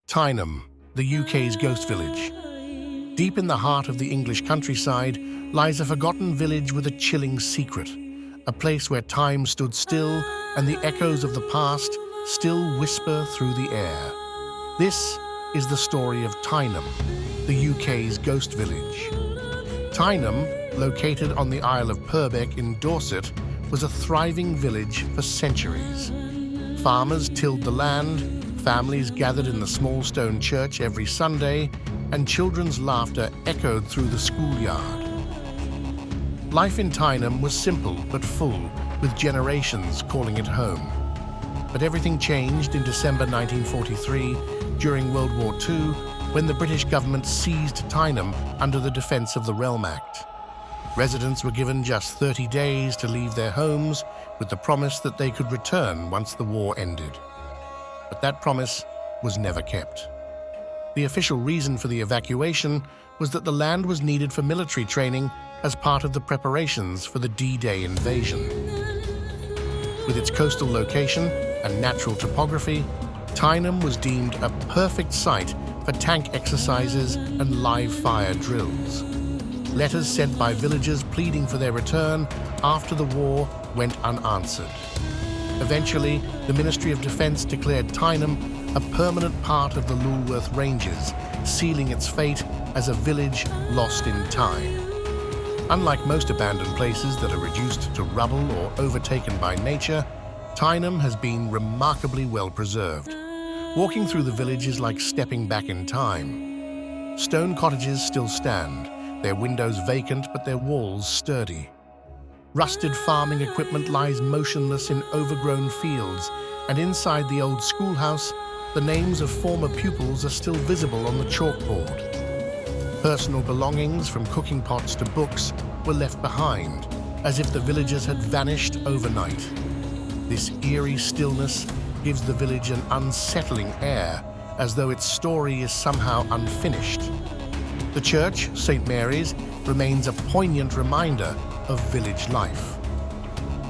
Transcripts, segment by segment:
Tyneham, the UK's ghost village. Deep in the heart of the English countryside lies a forgotten village with a chilling secret, a place where time stood still and the echoes of the past still whisper through the air. This is the story of Tyneham, the UK's ghost village. Tyneham, located on the Isle of Purbeck in Dorset, was a thriving village for centuries. Farmers tilled the land, families gathered in the small stone church every Sunday, and children's laughter echoed through the schoolyard. Life in Tyneham was simple but full, with generations calling it home. But everything changed in December 1943 during World War II, when the British government seized Tyneham under the Defence of the Realm Act. Residents were given just 30 days to leave their homes, with the promise that they could return once the war ended. But that promise was never kept. The official reason for the evacuation was that the land was needed for military training as part of the preparations for the D-Day invasion. With its coastal location and natural topography, Tyneham was deemed a perfect site for tank exercises and live fire drills. Letters sent by villagers pleading for their return after the war went unanswered. Eventually, the Ministry of Defence declared Tyneham a permanent part of the Lulworth Ranges, sealing its fate as a village lost in time. Unlike most abandoned places that are reduced to rubble or overtaken by nature, Tyneham has been remarkably well preserved. Walking through the village is like stepping back in time. Stone cottages still stand, their windows vacant but their walls sturdy. Rusted farming equipment lies motionless in overgrown fields, and inside the old schoolhouse, the names of former pupils are still visible on the chalkboard. Personal belongings, from cooking pots to books, were left behind, as if the villagers had vanished overnight. This eerie stillness gives the village an unsettling air, as though its story is somehow unfinished. The church, St. Mary's, remains a poignant reminder of village life.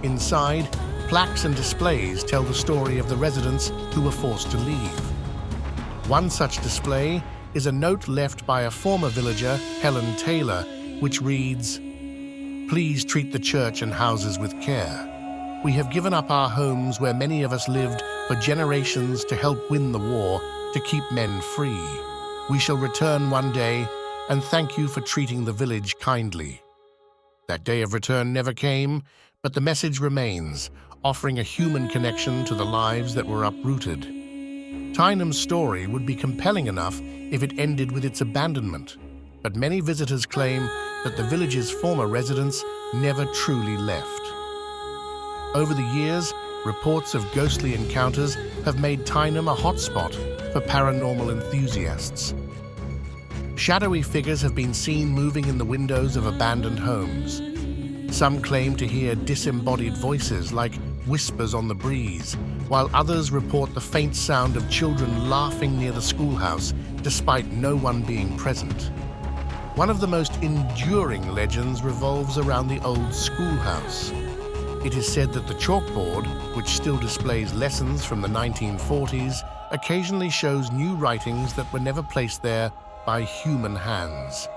Inside, plaques and displays tell the story of the residents who were forced to leave. One such display is a note left by a former villager, Helen Taylor, which reads, "Please treat the church and houses with care. We have given up our homes where many of us lived for generations to help win the war, to keep men free. We shall return one day, and thank you for treating the village kindly." That day of return never came, but the message remains, offering a human connection to the lives that were uprooted. Tyneham's story would be compelling enough if it ended with its abandonment, but many visitors claim that the village's former residents never truly left. Over the years, reports of ghostly encounters have made Tyneham a hotspot for paranormal enthusiasts. Shadowy figures have been seen moving in the windows of abandoned homes. Some claim to hear disembodied voices like whispers on the breeze, while others report the faint sound of children laughing near the schoolhouse despite no one being present. One of the most enduring legends revolves around the old schoolhouse. It is said that the chalkboard, which still displays lessons from the 1940s, occasionally shows new writings that were never placed there by human hands.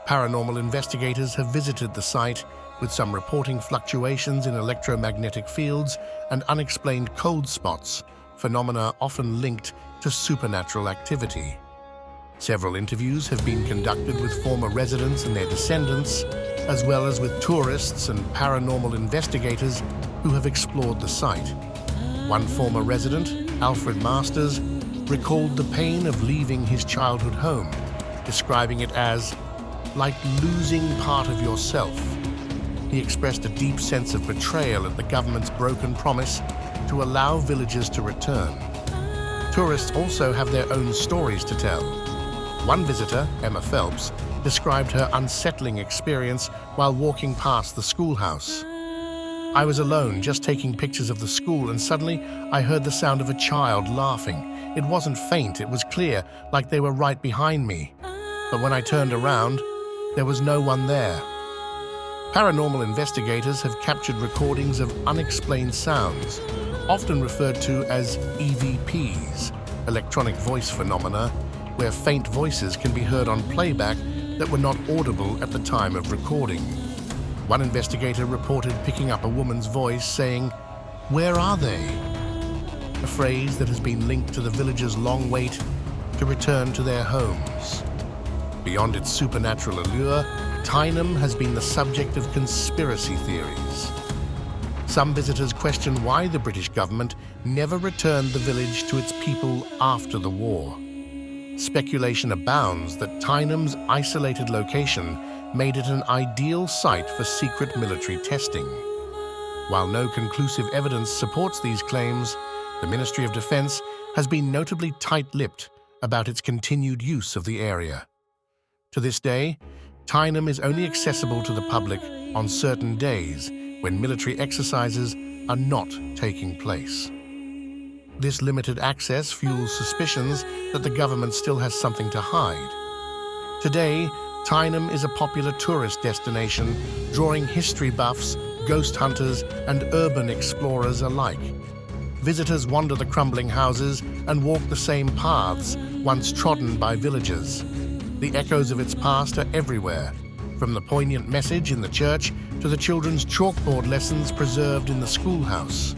Paranormal investigators have visited the site, with some reporting fluctuations in electromagnetic fields and unexplained cold spots, phenomena often linked to supernatural activity. Several interviews have been conducted with former residents and their descendants, as well as with tourists and paranormal investigators who have explored the site. One former resident, Alfred Masters, recalled the pain of leaving his childhood home, describing it as like losing part of yourself. He expressed a deep sense of betrayal at the government's broken promise to allow villagers to return. Tourists also have their own stories to tell. One visitor, Emma Phelps, described her unsettling experience while walking past the schoolhouse. "I was alone, just taking pictures of the school, and suddenly I heard the sound of a child laughing. It wasn't faint, it was clear, like they were right behind me. But when I turned around, there was no one there." Paranormal investigators have captured recordings of unexplained sounds, often referred to as EVPs, electronic voice phenomena, where faint voices can be heard on playback that were not audible at the time of recording. One investigator reported picking up a woman's voice saying, "Where are they?" A phrase that has been linked to the villagers' long wait to return to their homes. Beyond its supernatural allure, Tyneham has been the subject of conspiracy theories. Some visitors question why the British government never returned the village to its people after the war. Speculation abounds that Tyneham's isolated location made it an ideal site for secret military testing. While no conclusive evidence supports these claims, the Ministry of Defence has been notably tight-lipped about its continued use of the area. To this day, Tyneham is only accessible to the public on certain days when military exercises are not taking place. This limited access fuels suspicions that the government still has something to hide. Today, Tyneham is a popular tourist destination, drawing history buffs, ghost hunters, and urban explorers alike. Visitors wander the crumbling houses and walk the same paths once trodden by villagers. The echoes of its past are everywhere, from the poignant message in the church to the children's chalkboard lessons preserved in the schoolhouse.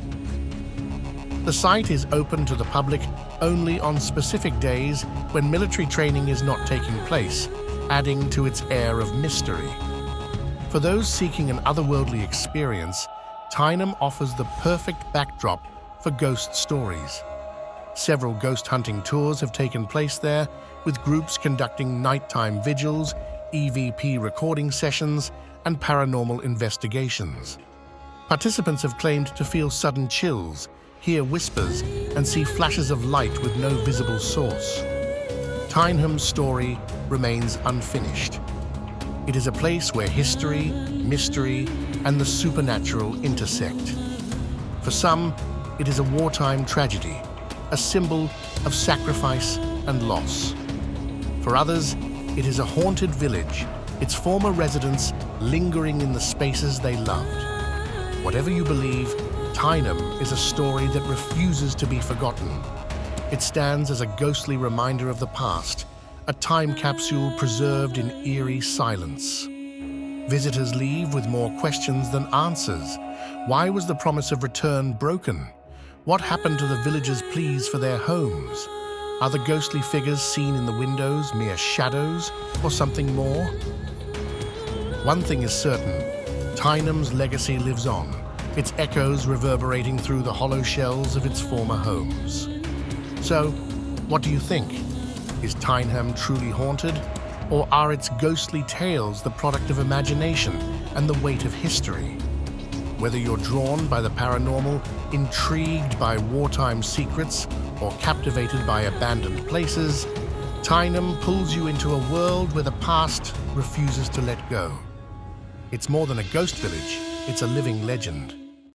The site is open to the public only on specific days when military training is not taking place, adding to its air of mystery. For those seeking an otherworldly experience, Tyneham offers the perfect backdrop for ghost stories. Several ghost hunting tours have taken place there, with groups conducting nighttime vigils, EVP recording sessions, and paranormal investigations. Participants have claimed to feel sudden chills, hear whispers, and see flashes of light with no visible source. Tyneham's story remains unfinished. It is a place where history, mystery, and the supernatural intersect. For some, it is a wartime tragedy, a symbol of sacrifice and loss. For others, it is a haunted village, its former residents lingering in the spaces they loved. Whatever you believe, Tyneham is a story that refuses to be forgotten. It stands as a ghostly reminder of the past, a time capsule preserved in eerie silence. Visitors leave with more questions than answers. Why was the promise of return broken? What happened to the villagers' pleas for their homes? Are the ghostly figures seen in the windows mere shadows or something more? One thing is certain, Tyneham's legacy lives on, its echoes reverberating through the hollow shells of its former homes. So, what do you think? Is Tyneham truly haunted, or are its ghostly tales the product of imagination and the weight of history? Whether you're drawn by the paranormal, intrigued by wartime secrets, or captivated by abandoned places, Tyneham pulls you into a world where the past refuses to let go. It's more than a ghost village, it's a living legend.